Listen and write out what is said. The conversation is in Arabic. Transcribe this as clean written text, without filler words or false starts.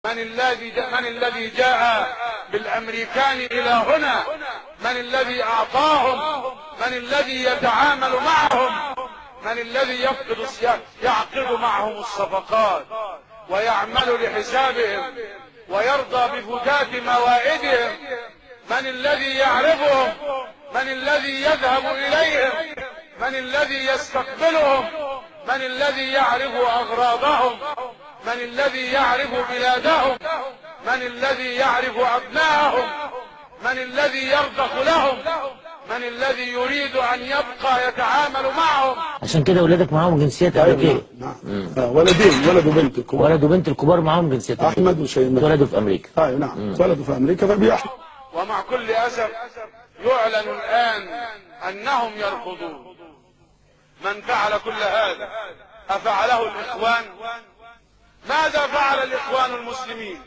من الذي جاء بالامريكان الى هنا؟ من الذي اعطاهم؟ من الذي يتعامل معهم؟ من الذي يعقد معهم الصفقات ويعمل لحسابهم ويرضى بفتات موائدهم؟ من الذي يعرفهم؟ من الذي يذهب اليهم؟ من الذي يستقبلهم؟ من الذي يعرف اغراضهم؟ من الذي يعرف بلادهم؟ من الذي يعرف ابنائهم؟ من الذي يرضخ لهم؟ من الذي يريد ان يبقى يتعامل معهم؟ عشان كده ولادك معاهم جنسيات امريكيه؟ نعم. ولدين، ولد وبنت الكبار. ولد وبنت الكبار معاهم جنسيات امريكيه. احمد وشيماء اتولدوا في امريكا. ايوه نعم، اتولدوا في امريكا فبيحمد. ومع كل اسف يعلن الان انهم يرفضون. من فعل كل هذا؟ افعله الاخوان؟ ماذا فعل الاخوان المسلمين؟